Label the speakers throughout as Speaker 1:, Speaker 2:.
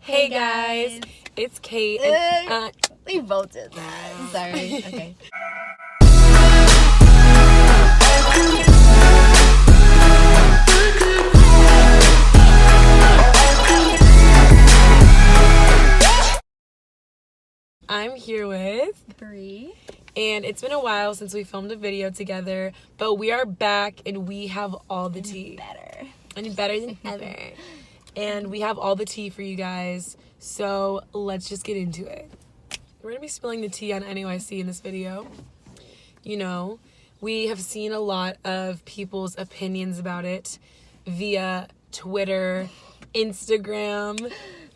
Speaker 1: Hey guys, it's Kate. And,
Speaker 2: we both did that. Sorry. Okay.
Speaker 1: I'm here with
Speaker 2: Bree.
Speaker 1: And it's been a while since we filmed a video together, but we are back and we have all the tea. Better than ever. And we have all the tea for you guys. So let's just get into it. We're going to be spilling the tea on NAYC in this video. You know, we have seen a lot of people's opinions about it via Twitter, Instagram,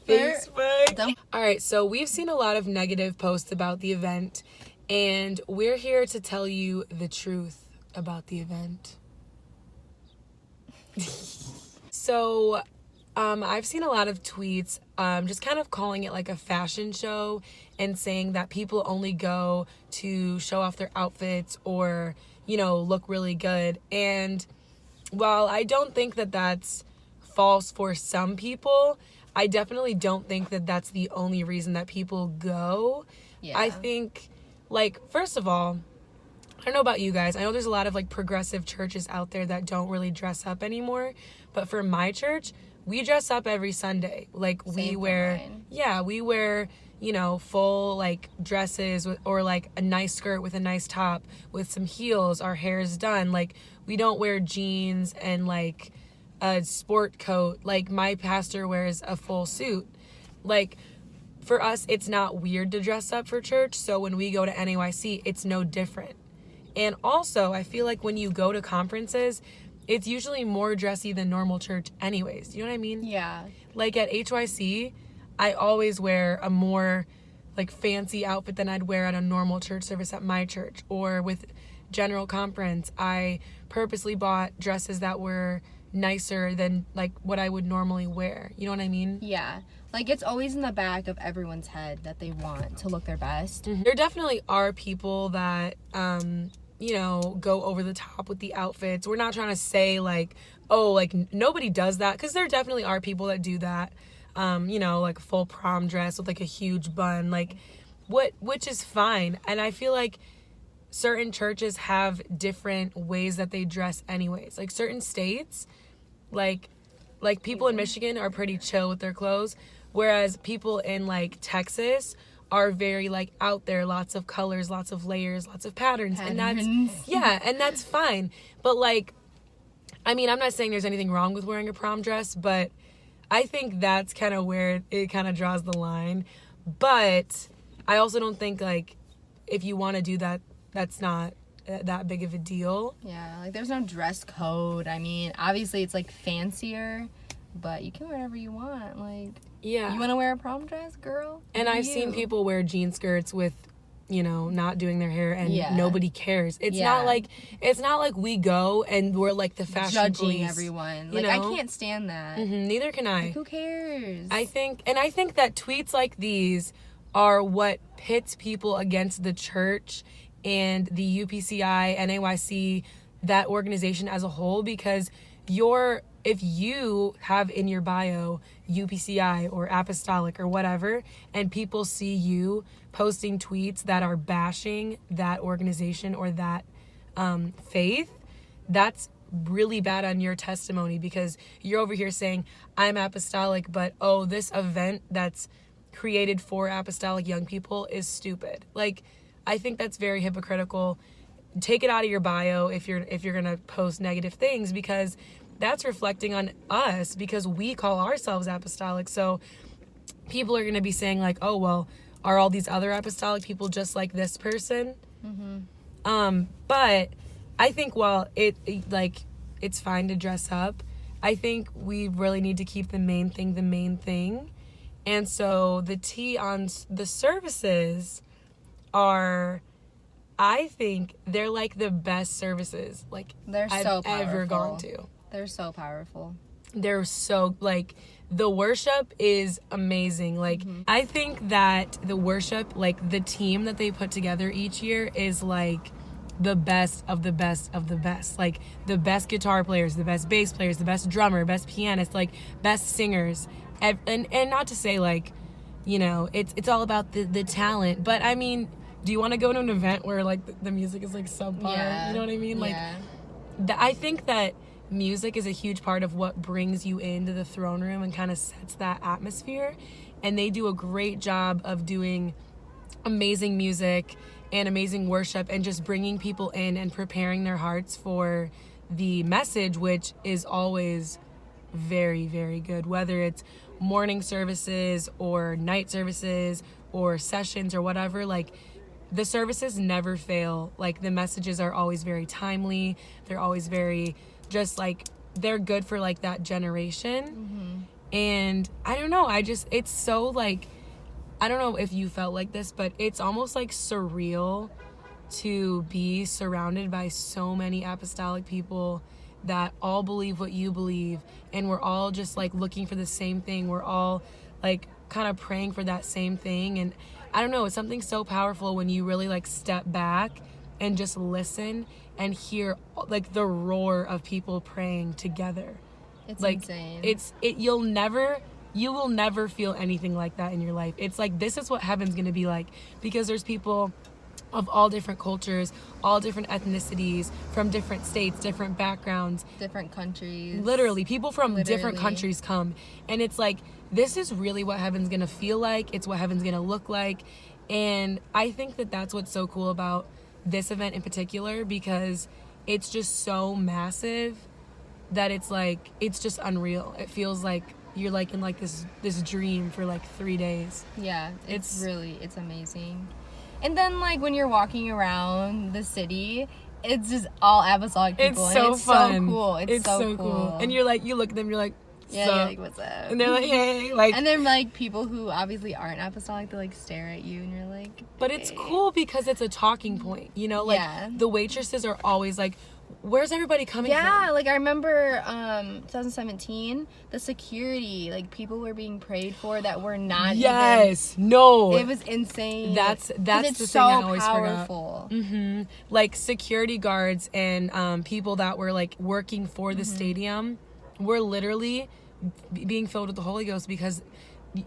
Speaker 1: Facebook. All right, so we've seen a lot of negative posts about the event, and we're here to tell you the truth about the event. So, I've seen a lot of tweets just kind of calling it like a fashion show and saying that people only go to show off their outfits or, you know, look really good. And while I don't think that that's false for some people, I definitely don't think that that's the only reason that people go. Yeah. I think, like, first of all, I don't know about you guys. I know there's a lot of, like, progressive churches out there that don't really dress up anymore. But for my church, we dress up every Sunday. Like, we wear, you know, full, like, dresses or, like, a nice skirt with a nice top with some heels. Our hair's done. Like, we don't wear jeans and, like, a sport coat. Like, my pastor wears a full suit. Like, for us, it's not weird to dress up for church. So when we go to NAYC, it's no different. And also, I feel like when you go to conferences, it's usually more dressy than normal church anyways. You know what I mean?
Speaker 2: Yeah.
Speaker 1: Like at HYC, I always wear a more like fancy outfit than I'd wear at a normal church service at my church. Or with general conference, I purposely bought dresses that were nicer than like what I would normally wear. You know what I mean?
Speaker 2: Yeah. Like, it's always in the back of everyone's head that they want to look their best.
Speaker 1: Mm-hmm. There definitely are people that, you know, go over the top with the outfits. We're not trying to say, like, oh, like, nobody does that. Because there definitely are people that do that. You know, like, a full prom dress with, like, a huge bun. Like, which is fine. And I feel like certain churches have different ways that they dress anyways. Like, certain states, like people in Michigan are pretty chill with their clothes. Whereas people in, like, Texas are very, like, out there, lots of colors, lots of layers, lots of patterns. And that's fine. But, like, I mean, I'm not saying there's anything wrong with wearing a prom dress, but I think that's kind of where it kind of draws the line. But I also don't think, like, if you want to do that, that's not that big of a deal.
Speaker 2: Yeah, like, there's no dress code. I mean, obviously it's, like, fancier, but you can wear whatever you want. Like,
Speaker 1: yeah,
Speaker 2: you want to wear a prom dress, girl?
Speaker 1: And I've seen people wear jean skirts with, you know, not doing their hair, and nobody cares. It's not like we go and we're like the fashion
Speaker 2: judging
Speaker 1: police,
Speaker 2: everyone. Like, I can't stand that.
Speaker 1: Mm-hmm, neither can I.
Speaker 2: Like, who cares?
Speaker 1: I think that tweets like these are what pits people against the church and the UPCI, NAYC, that organization as a whole, because if you have in your bio UPCI or apostolic or whatever, and people see you posting tweets that are bashing that organization or that faith, that's really bad on your testimony, because you're over here saying, I'm apostolic, but this event that's created for apostolic young people is stupid. Like, I think that's very hypocritical. Take it out of your bio if you're gonna post negative things, because that's reflecting on us, because we call ourselves apostolic. So people are gonna be saying, like, oh, well, are all these other apostolic people just like this person? Mm-hmm. But I think while it's fine to dress up, I think we really need to keep the main thing. And so the tea on the services are, I think they're like the best services like I've ever gone to.
Speaker 2: They're so powerful.
Speaker 1: They're so, like, the worship is amazing. Like, I think that the worship, like, the team that they put together each year is, like, the best of the best of the best. Like, the best guitar players, the best bass players, the best drummer, best pianist, like, best singers. and not to say like, you know, it's all about the talent, but I mean, do you want to go to an event where like the music is like subpar?
Speaker 2: Yeah.
Speaker 1: You know what I mean? Like,
Speaker 2: Yeah.
Speaker 1: I think that music is a huge part of what brings you into the throne room and kind of sets that atmosphere. And they do a great job of doing amazing music and amazing worship and just bringing people in and preparing their hearts for the message, which is always very, very good, whether it's morning services or night services or sessions or whatever. Like, the services never fail. Like, the messages are always very timely. They're always very just like, they're good for like that generation. And I don't know, it's so like, I don't know if you felt like this, but it's almost like surreal to be surrounded by so many apostolic people that all believe what you believe, and we're all just like looking for the same thing. We're all like kind of praying for that same thing. And I don't know, it's something so powerful when you really like step back and just listen and hear like the roar of people praying together.
Speaker 2: It's
Speaker 1: like
Speaker 2: insane.
Speaker 1: You will never feel anything like that in your life. It's like, this is what heaven's gonna be like, because there's people of all different cultures, all different ethnicities, from different states, different backgrounds,
Speaker 2: different countries.
Speaker 1: Literally, people from different countries come. And it's like, this is really what heaven's gonna feel like. It's what heaven's gonna look like. And I think that that's what's so cool about this event in particular, because it's just so massive that it's like, it's just unreal. It feels like you're like in like this dream for like 3 days.
Speaker 2: Yeah, it's amazing. And then like when you're walking around the city, it's just all apostolic people.
Speaker 1: It's so fun.
Speaker 2: So cool. It's so cool.
Speaker 1: And you're like, you look at them, you're like,
Speaker 2: yeah, you're like, what's up?
Speaker 1: And they're like, hey, like.
Speaker 2: And then like people who obviously aren't apostolic, they like stare at you, and you're like.
Speaker 1: But it's cool because it's a talking point, you know. Like the waitresses are always like, where's everybody coming from?
Speaker 2: Yeah, like I remember 2017, the security, like people were being prayed for that were not.
Speaker 1: Yes, no.
Speaker 2: It was insane.
Speaker 1: That's the
Speaker 2: so
Speaker 1: thing I always
Speaker 2: powerful.
Speaker 1: forgot. Like security guards and people that were like working for the stadium were literally being filled with the Holy Ghost, because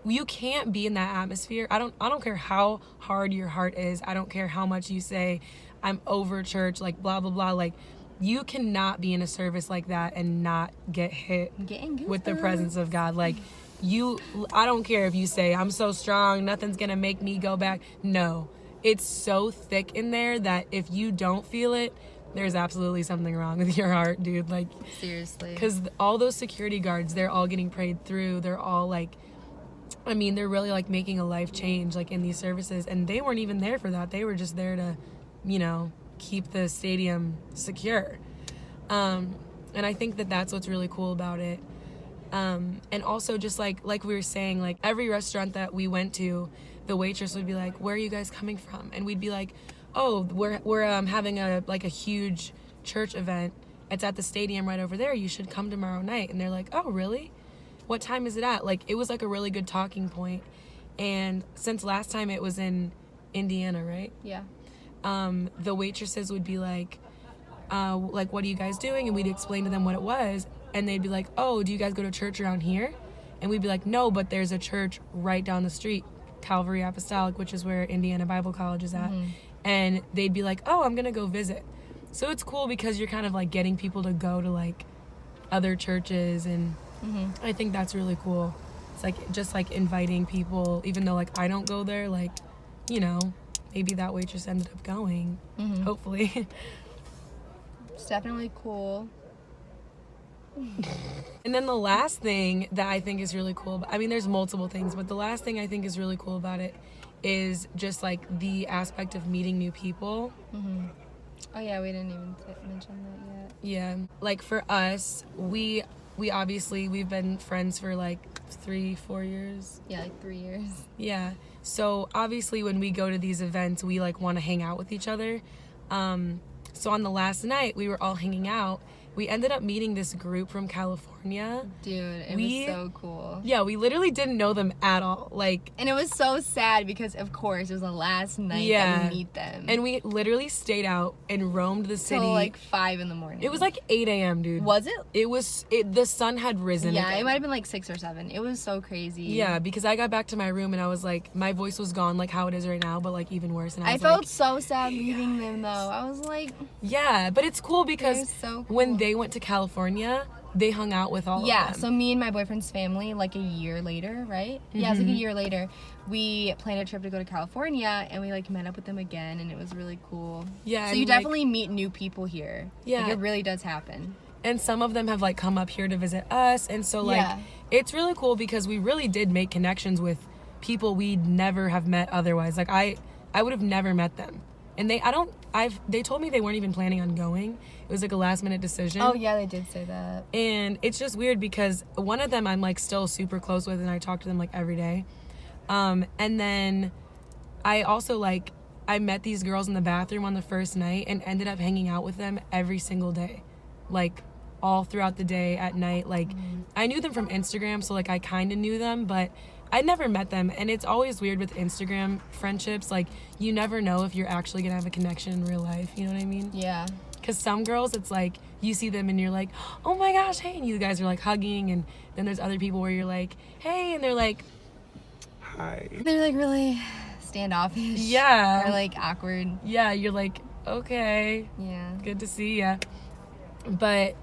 Speaker 1: you can't be in that atmosphere. I don't care how hard your heart is. I don't care how much you say I'm over church, like blah blah blah. Like, you cannot be in a service like that and not get hit with the presence of God. Like, I don't care if you say I'm so strong, nothing's gonna make me go back. No, it's so thick in there that if you don't feel it, there's absolutely something wrong with your heart, dude. Like,
Speaker 2: seriously.
Speaker 1: Because all those security guards, they're all getting prayed through. They're all like, I mean, they're really like making a life change like in these services, and they weren't even there for that. They were just there to, you know, keep the stadium secure. And I think that that's what's really cool about it. And also just like we were saying, like every restaurant that we went to, the waitress would be like, where are you guys coming from? And we'd be like, oh, we're having a huge church event. It's at the stadium right over there. You should come tomorrow night. And they're like, oh, really? What time is it at? Like, it was like a really good talking point. And since last time it was in Indiana, right?
Speaker 2: Yeah.
Speaker 1: The waitresses would be like, what are you guys doing? And we'd explain to them what it was. And they'd be like, oh, do you guys go to church around here? And we'd be like, no, but there's a church right down the street, Calvary Apostolic, which is where Indiana Bible College is at. And they'd be like, oh, I'm going to go visit. So it's cool because you're kind of like getting people to go to like other churches. And I think that's really cool. It's like just like inviting people, even though like I don't go there, like, you know, maybe that waitress ended up going, hopefully.
Speaker 2: It's definitely cool.
Speaker 1: And then the last thing that I think is really cool, I mean, there's multiple things, but the last thing I think is really cool about it is just like the aspect of meeting new people.
Speaker 2: Oh yeah, we didn't even mention that yet.
Speaker 1: Yeah, like for us, we obviously, we've been friends for like 3-4 years.
Speaker 2: Yeah, like 3 years.
Speaker 1: Yeah, so obviously when we go to these events, we like want to hang out with each other. So on the last night, we were all hanging out, we ended up meeting this group from California.
Speaker 2: Dude, it was so cool.
Speaker 1: Yeah, we literally didn't know them at all. Like,
Speaker 2: and it was so sad because, of course, it was the last night that we meet them.
Speaker 1: And we literally stayed out and roamed the city.
Speaker 2: Till like 5 in the morning.
Speaker 1: It was like 8 a.m., dude.
Speaker 2: Was it?
Speaker 1: The sun had risen.
Speaker 2: Yeah,
Speaker 1: again.
Speaker 2: it might have been like 6 or 7. It was so crazy.
Speaker 1: Yeah, because I got back to my room and I was like, my voice was gone, like how it is right now, but like even worse. And
Speaker 2: I felt so sad leaving them though. I was like,
Speaker 1: yeah, but it's cool because
Speaker 2: so cool.
Speaker 1: when they went to California, they hung out with all of them.
Speaker 2: Yeah, so me and my boyfriend's family, like a year later, right? Mm-hmm. Yeah, it was like a year later, we planned a trip to go to California, and we like met up with them again, and it was really cool. Yeah. So you definitely meet new people here. Yeah. Like, it really does happen.
Speaker 1: And some of them have like come up here to visit us, and so like it's really cool because we really did make connections with people we'd never have met otherwise. Like I would have never met them. And they told me they weren't even planning on going. It was like a last minute decision.
Speaker 2: Oh yeah, they did say that.
Speaker 1: And it's just weird because one of them I'm like still super close with and I talk to them like every day. And then I also like, I met these girls in the bathroom on the first night and ended up hanging out with them every single day. Like all throughout the day, at night. Like I knew them from Instagram, so like I kind of knew them, but I never met them. And it's always weird with Instagram friendships. Like you never know if you're actually gonna have a connection in real life. You know what I mean?
Speaker 2: Yeah.
Speaker 1: Because some girls, it's like you see them and you're like, oh my gosh, hey, and you guys are like hugging, and then there's other people where you're like, hey, and they're like, hi.
Speaker 2: They're like really standoffish.
Speaker 1: Yeah.
Speaker 2: Or like awkward.
Speaker 1: Yeah, you're like, okay.
Speaker 2: Yeah.
Speaker 1: Good to see ya. But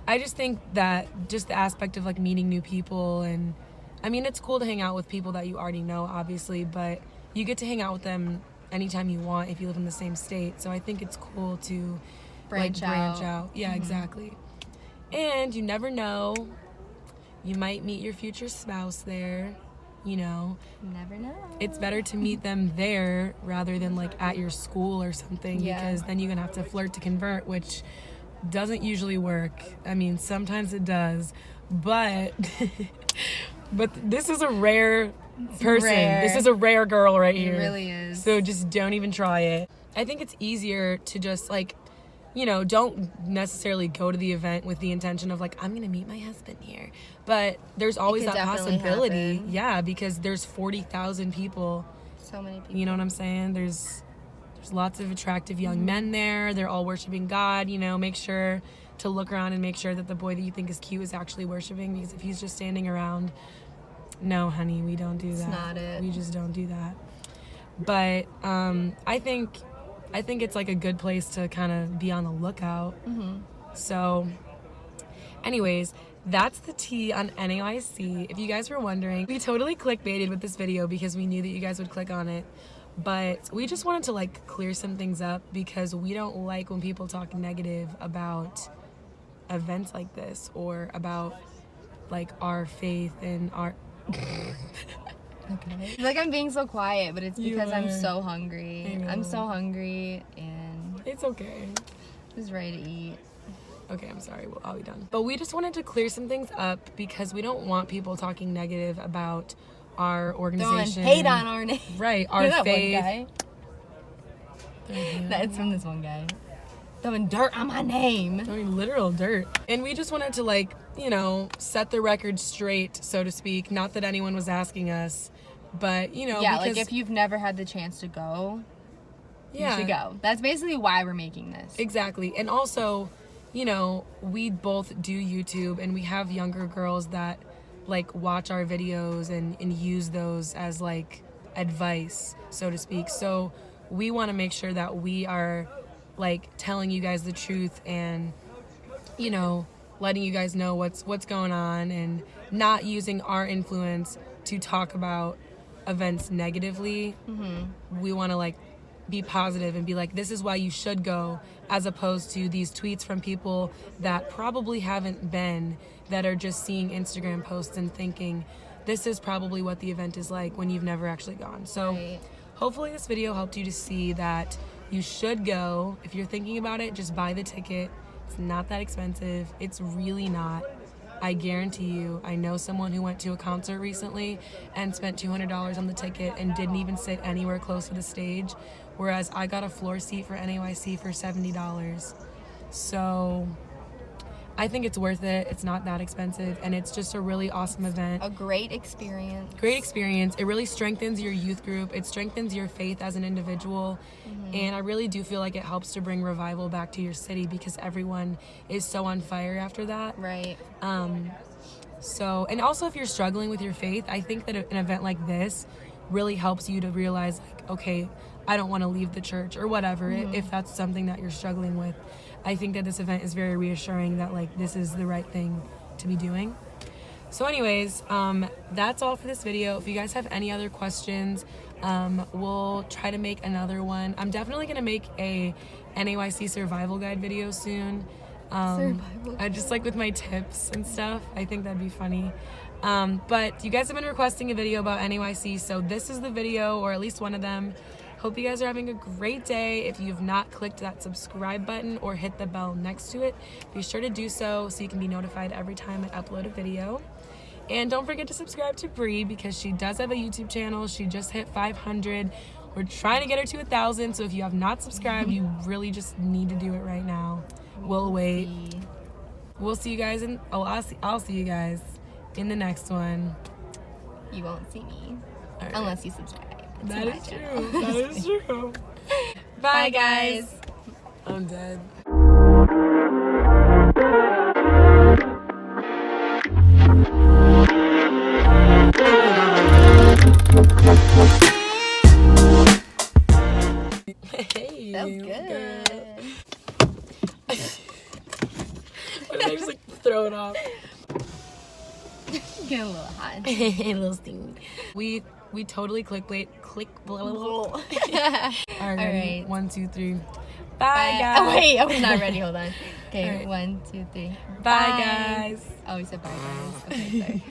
Speaker 1: I just think that just the aspect of like meeting new people, and I mean, it's cool to hang out with people that you already know, obviously, but you get to hang out with them anytime you want if you live in the same state. So I think it's cool to branch out. Yeah, exactly. And you never know, you might meet your future spouse there, you know.
Speaker 2: Never know.
Speaker 1: It's better to meet them there rather than like at your school or something, because then you're gonna have to flirt to convert, which doesn't usually work. I mean, sometimes it does, but but this is a rare person. This is a rare girl right here.
Speaker 2: It really is.
Speaker 1: So just don't even try it. I think it's easier to just like, you know, don't necessarily go to the event with the intention of like, I'm gonna meet my husband here, but there's always that possibility.
Speaker 2: Happen.
Speaker 1: Yeah, because there's 40,000 people.
Speaker 2: So many people.
Speaker 1: You know what I'm saying? There's lots of attractive young men there. They're all worshiping God. You know, make sure to look around and make sure that the boy that you think is cute is actually worshiping, because if he's just standing around, no, honey, we don't do that.
Speaker 2: It's not it.
Speaker 1: We just don't do that. But I think it's like a good place to kind of be on the lookout. So anyways, that's the tea on NAYC. If you guys were wondering, we totally clickbaited with this video because we knew that you guys would click on it. But we just wanted to like clear some things up because we don't like when people talk negative about events like this or about like our faith and our
Speaker 2: Okay. Like I'm being so quiet, but it's because I'm so hungry. I'm so hungry and
Speaker 1: it's okay.
Speaker 2: I'm just ready to eat.
Speaker 1: Okay, I'm sorry. I'll be done. But we just wanted to clear some things up because we don't want people talking negative about our organization.
Speaker 2: Don't hate on our name.
Speaker 1: Right, our faith.
Speaker 2: One guy. That's from this one guy. Throwing dirt on my name.
Speaker 1: Throwing literal dirt. And we just wanted to like, you know, set the record straight, so to speak. Not that anyone was asking us, but you know.
Speaker 2: Yeah, like if you've never had the chance to go, you should go. That's basically why we're making this.
Speaker 1: Exactly. And also, you know, we both do YouTube and we have younger girls that like watch our videos and use those as like advice, so to speak. So we want to make sure that we are like telling you guys the truth and, you know, letting you guys know what's going on and not using our influence to talk about events negatively. We want to like be positive and be like, this is why you should go, as opposed to these tweets from people that probably haven't been, that are just seeing Instagram posts and thinking this is probably what the event is like when you've never actually gone. So hopefully this video helped you to see that you should go. If you're thinking about it, just buy the ticket. It's not that expensive. It's really not. I guarantee you, I know someone who went to a concert recently and spent $200 on the ticket and didn't even sit anywhere close to the stage, whereas I got a floor seat for NAYC for $70. So I think it's worth it. It's not that expensive, and it's just a really awesome event.
Speaker 2: A great experience.
Speaker 1: Great experience. It really strengthens your youth group. It strengthens your faith as an individual. And I really do feel like it helps to bring revival back to your city because everyone is so on fire after that.
Speaker 2: Right.
Speaker 1: So, and also if you're struggling with your faith, I think that an event like this really helps you to realize, like, okay, I don't want to leave the church or whatever, if that's something that you're struggling with. I think that this event is very reassuring that, like, this is the right thing to be doing. So anyways, that's all for this video. If you guys have any other questions, we'll try to make another one. I'm definitely going to make a NAYC survival guide video soon. I just like with my tips and stuff. I think that'd be funny. But you guys have been requesting a video about NAYC, so this is the video, or at least one of them. Hope you guys are having a great day. If you have not clicked that subscribe button or hit the bell next to it, be sure to do so you can be notified every time I upload a video. And don't forget to subscribe to Bree because she does have a YouTube channel. She just hit 500. We're trying to get her to 1,000, so if you have not subscribed, you really just need to do it right now. We'll wait. We'll see you guys in, I'll see you guys in the next one.
Speaker 2: You won't see me
Speaker 1: Right.
Speaker 2: unless you subscribe.
Speaker 1: That is true. That is true.
Speaker 2: Bye, guys.
Speaker 1: I'm dead. Hey.
Speaker 2: That was good.
Speaker 1: What did I just like throw it off?
Speaker 2: Get a little hot.
Speaker 1: A little sting. We totally click blah, blah, blah. All right. 1, 2, 3. Bye, guys.
Speaker 2: Oh, wait, I was not ready. Hold on. Okay,
Speaker 1: All right.
Speaker 2: 1, 2, 3.
Speaker 1: Bye, guys.
Speaker 2: Oh, we said bye, guys. Okay, sorry.